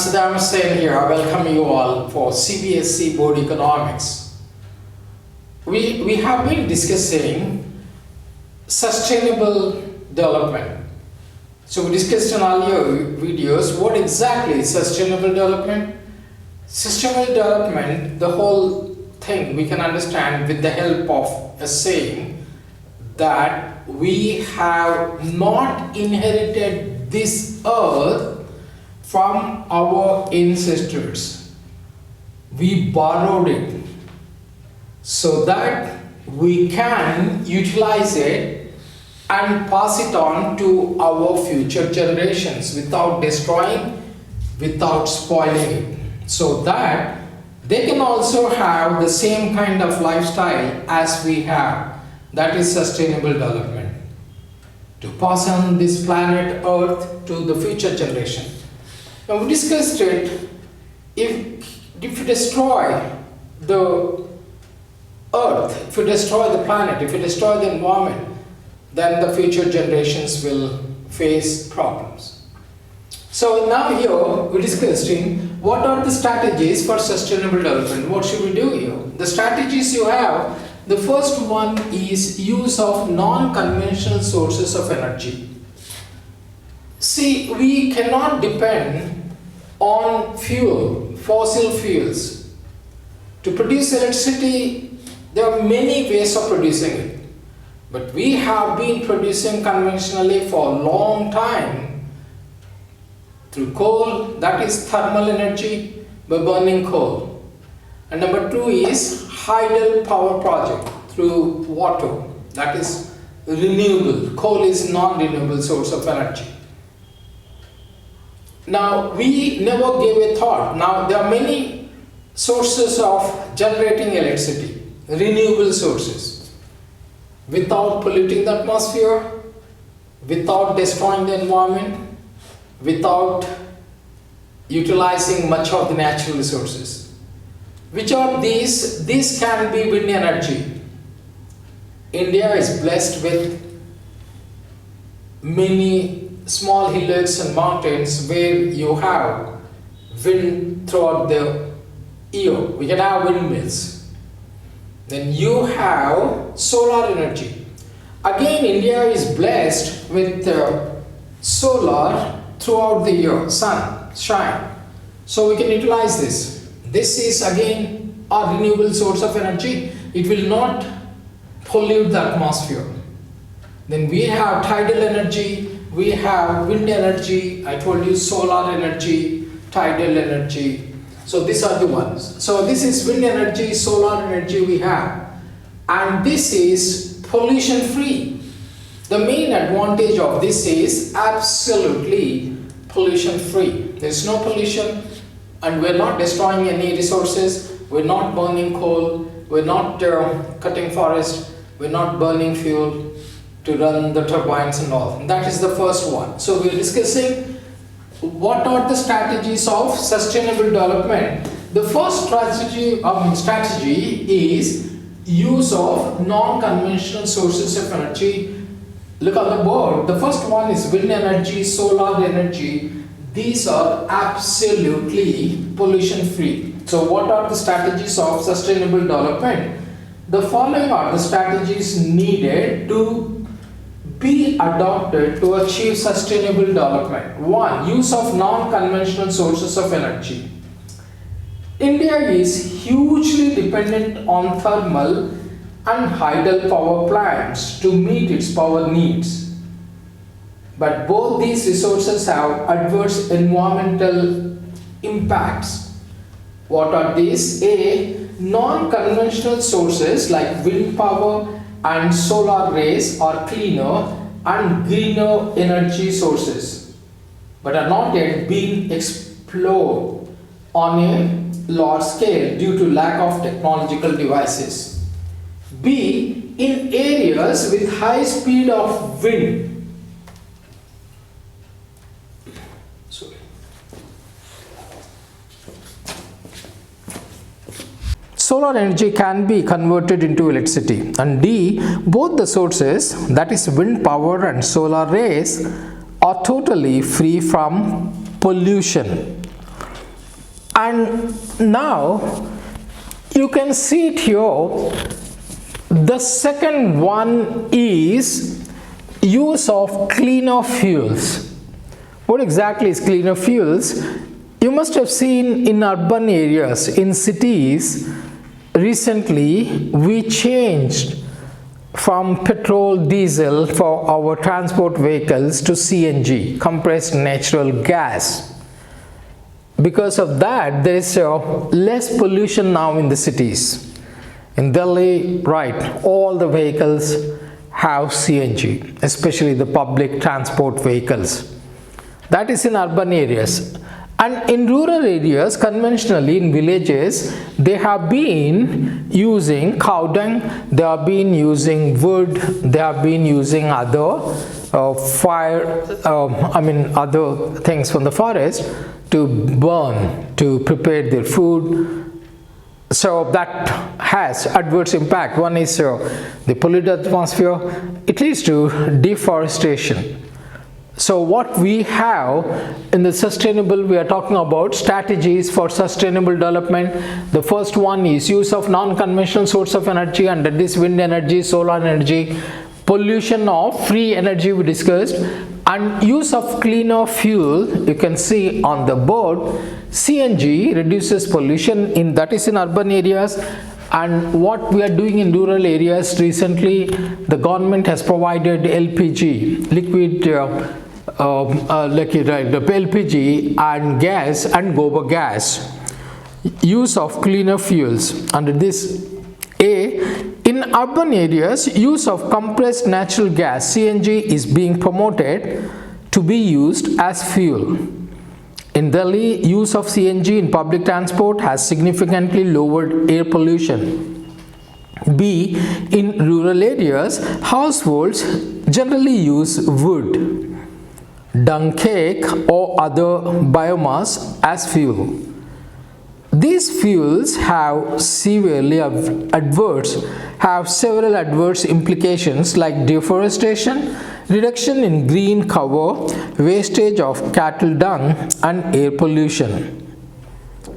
Saddam Hussein here. I welcome you all for CBSE Board Economics. We have been discussing sustainable development. So we discussed in earlier videos what exactly is sustainable development. Sustainable development, the whole thing we can understand with the help of a saying that we have not inherited this earth from our ancestors. We borrowed it so that we can utilize it and pass it on to our future generations without destroying, without spoiling it, so that they can also have the same kind of lifestyle as we have. That is sustainable development. To pass on this planet Earth to the future generation. Now we discussed it, if you destroy the earth, if you destroy the planet, if you destroy the environment, then the future generations will face problems. So now here we're discussing what are the strategies for sustainable development. What should we do here? The strategies you have, the first one is use of non-conventional sources of energy. See, we cannot depend on fuel, fossil fuels. To produce electricity, there are many ways of producing it. But we have been producing conventionally for a long time through coal, that is thermal energy, by burning coal. And number two is hydel power project through water, that is renewable. Coal is non-renewable source of energy. Now, we never gave a thought. Now, there are many sources of generating electricity, renewable sources, without polluting the atmosphere, without destroying the environment, without utilizing much of the natural resources. Which are these? These can be wind energy. India is blessed with many small hillocks and mountains where you have wind throughout the year. We can have windmills. Then you have solar energy. Again, India is blessed with solar throughout the year, sun, shine. So we can utilize this. This is again a renewable source of energy. It will not pollute the atmosphere. Then we have tidal energy. We have wind energy, I told you solar energy, tidal energy. So these are the ones. So this is wind energy, solar energy we have. And this is pollution free. The main advantage of this is absolutely pollution free. There is no pollution and we are not destroying any resources. We are not burning coal. We are not cutting forest. We are not burning fuel to run the turbines and all. That is the first one. So we are discussing what are the strategies of sustainable development. The first strategy is use of non-conventional sources of energy. Look on the board. The first one is wind energy, solar energy. These are absolutely pollution free. So what are the strategies of sustainable development? The following are the strategies needed to be adopted to achieve sustainable development. 1. Use of non-conventional sources of energy. India is hugely dependent on thermal and hydel power plants to meet its power needs. But both these resources have adverse environmental impacts. What are these? A. Non-conventional sources like wind power and solar rays are cleaner and greener energy sources, but are not yet being explored on a large scale due to lack of technological devices. B. In areas with high speed of wind, solar energy can be converted into electricity. And D, both the sources, that is wind power and solar rays, are totally free from pollution. And now you can see it here. The second one is use of cleaner fuels. What exactly is cleaner fuels? You must have seen in urban areas, in cities, recently we changed from petrol, diesel for our transport vehicles to CNG, compressed natural gas. Because of that, there is less pollution now in the cities. In Delhi, right, all the vehicles have CNG, especially the public transport vehicles. That is in urban areas. And in rural areas, conventionally in villages, they have been using cow dung, they have been using wood, they have been using other other things from the forest to burn, to prepare their food. So that has adverse impact. One is the polluted atmosphere. It leads to deforestation. So what we have in the sustainable, we are talking about strategies for sustainable development. The first one is use of non-conventional source of energy, and that is wind energy, solar energy, pollution of free energy we discussed, and use of cleaner fuel. You can see on the board, CNG reduces pollution in, that is in urban areas. And what we are doing in rural areas, recently the government has provided LPG, liquid the LPG and gas and gobar gas, use of cleaner fuels. Under this in urban areas, use of compressed natural gas CNG is being promoted to be used as fuel. In Delhi, use of CNG in public transport has significantly lowered air pollution. B, in rural areas, households generally use wood, dung cake or other biomass as fuel. These fuels have several adverse implications like deforestation, reduction in green cover, wastage of cattle dung, and air pollution.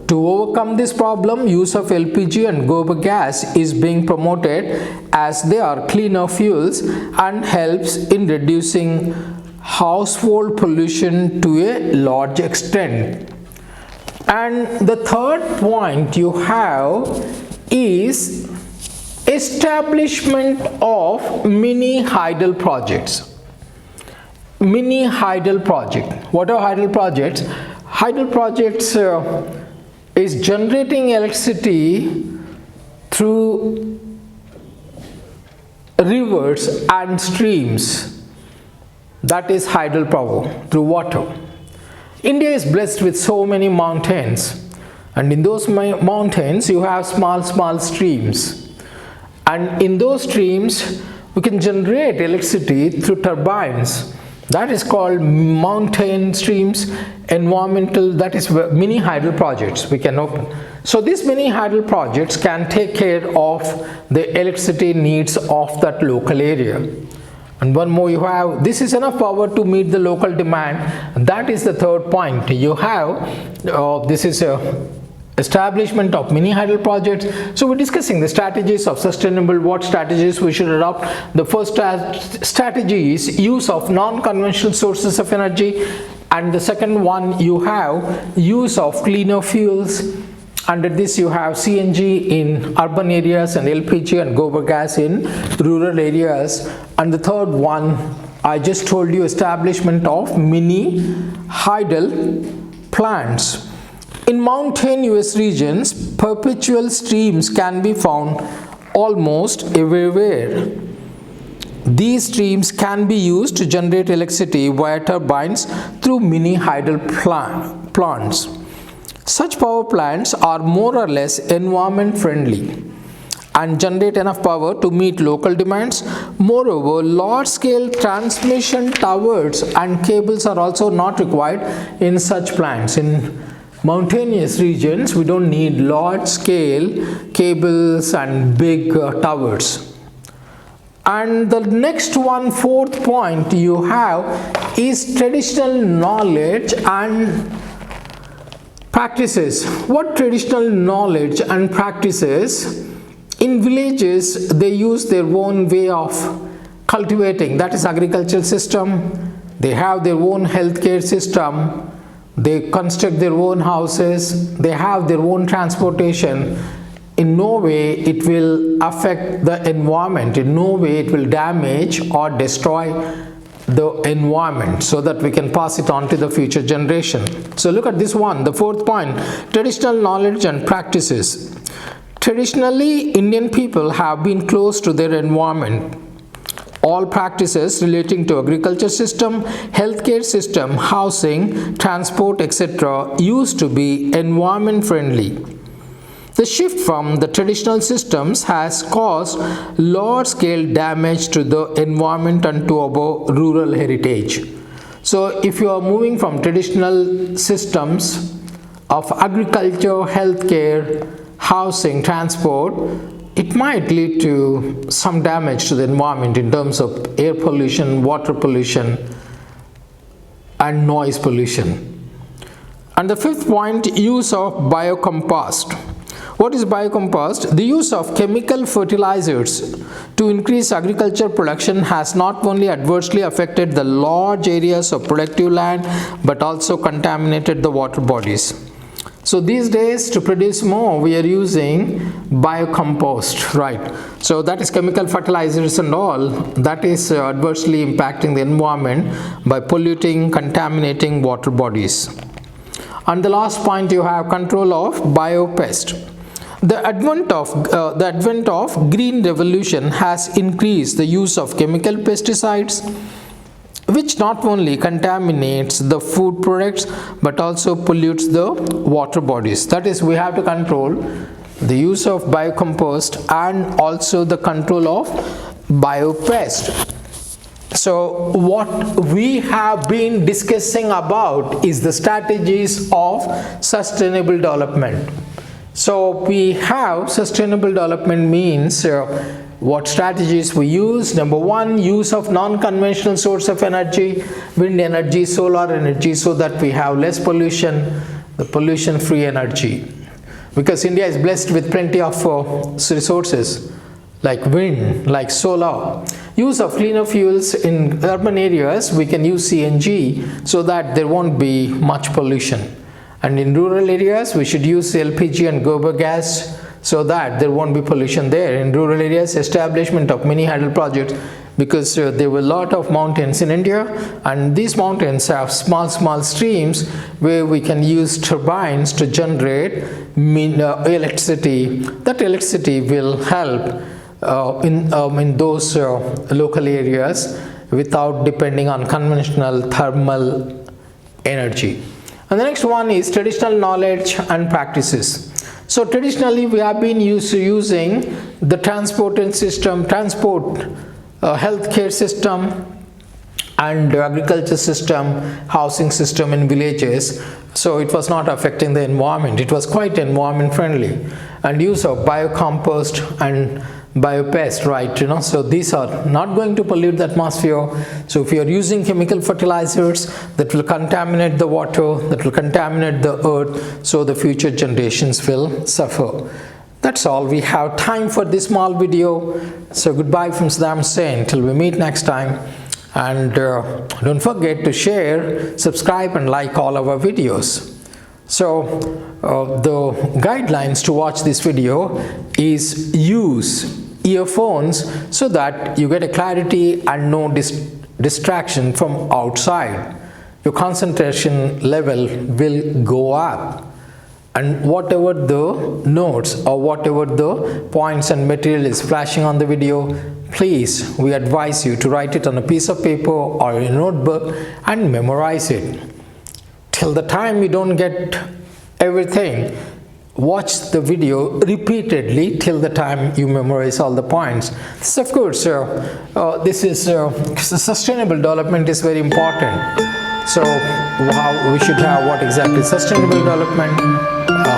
To overcome this problem, use of LPG and gobar gas is being promoted as they are cleaner fuels and helps in reducing household pollution to a large extent. And the third point you have is establishment of mini-hydel projects. Mini-hydel project. What are hydel projects? Hydel projects is generating electricity through rivers and streams. That is hydel power, through water. India is blessed with so many mountains, and in those mountains you have small streams, and in those streams we can generate electricity through turbines. That is called mountain streams, environmental, that is mini-hydel projects we can open. So these mini-hydel projects can take care of the electricity needs of that local area. And one more, you have, this is enough power to meet the local demand. That is the third point. You have, this is a establishment of mini-hydel projects. So we're discussing the strategies of sustainable, what strategies we should adopt. The first strategy is use of non-conventional sources of energy. And the second one, you have use of cleaner fuels. Under this you have CNG in urban areas and LPG and gobar gas in rural areas. And the third one, I just told you, establishment of mini-hydel plants. In mountainous regions, perpetual streams can be found almost everywhere. These streams can be used to generate electricity via turbines through mini-hydel plants. Such power plants are more or less environment friendly and generate enough power to meet local demands. Moreover, large-scale transmission towers and cables are also not required in such plants. In mountainous regions, we don't need large-scale cables and big towers. And the next one, fourth point you have is traditional knowledge and Practices. What traditional knowledge and practices? In villages, they use their own way of cultivating, that is agricultural system. They have their own healthcare system. They construct their own houses. They have their own transportation. In no way it will affect the environment. In no way it will damage or destroy the environment, so that we can pass it on to the future generation. So look at this one, the fourth point, traditional knowledge and practices. Traditionally, Indian people have been close to their environment. All practices relating to agriculture system, healthcare system, housing, transport, etc. used to be environment friendly. The shift from the traditional systems has caused large-scale damage to the environment and to our rural heritage. So if you are moving from traditional systems of agriculture, healthcare, housing, transport, it might lead to some damage to the environment in terms of air pollution, water pollution, and noise pollution. And the fifth point, use of bio-compost. What is bio-compost? The use of chemical fertilizers to increase agriculture production has not only adversely affected the large areas of productive land but also contaminated the water bodies. So these days, to produce more, we are using bio-compost, right? So that is chemical fertilizers and all, that is adversely impacting the environment by polluting, contaminating water bodies. And the last point, you have control of biopest. The advent of green revolution has increased the use of chemical pesticides, which not only contaminates the food products but also pollutes the water bodies. That is, we have to control the use of biocompost and also the control of biopest. So what we have been discussing about is the strategies of sustainable development. So we have sustainable development means what strategies we use. Number one, use of non-conventional source of energy, wind energy, solar energy, so that we have less pollution, the pollution-free energy. Because India is blessed with plenty of resources like wind, like solar. Use of cleaner fuels in urban areas, we can use CNG so that there won't be much pollution. And in rural areas, we should use LPG and gobar gas so that there won't be pollution there. In rural areas, establishment of mini-hydel projects, because there were a lot of mountains in India, and these mountains have small streams where we can use turbines to generate electricity. That electricity will help in those local areas without depending on conventional thermal energy. And the next one is traditional knowledge and practices. So traditionally we have been using the transport healthcare system and agriculture system, housing system in villages. So it was not affecting the environment. It was quite environment friendly. And use of biocompost and biopest, right? So these are not going to pollute the atmosphere. So if you are using chemical fertilizers, that will contaminate the water, that will contaminate the earth, so the future generations will suffer. That's all we have time for this small video. So goodbye from Saddam Hussein till we meet next time. And don't forget to share, subscribe and like all our videos. So the guidelines to watch this video is use earphones so that you get a clarity and no distraction from outside. Your concentration level will go up, and whatever the notes or whatever the points and material is flashing on the video, please, we advise you to write it on a piece of paper or a notebook and memorize it. Till the time you don't get everything, watch the video repeatedly till the time you memorize all the points. This, of course, sustainable development is very important. So how we should have what exactly sustainable development,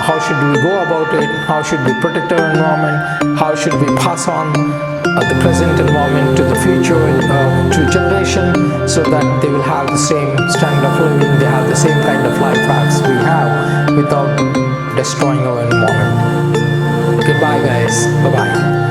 how should we go about it, how should we protect our environment, how should we pass on the present environment to the future to generation, so that they will have the same standard of living, they have the same kind of life as we have without destroying our environment. Goodbye guys, bye bye.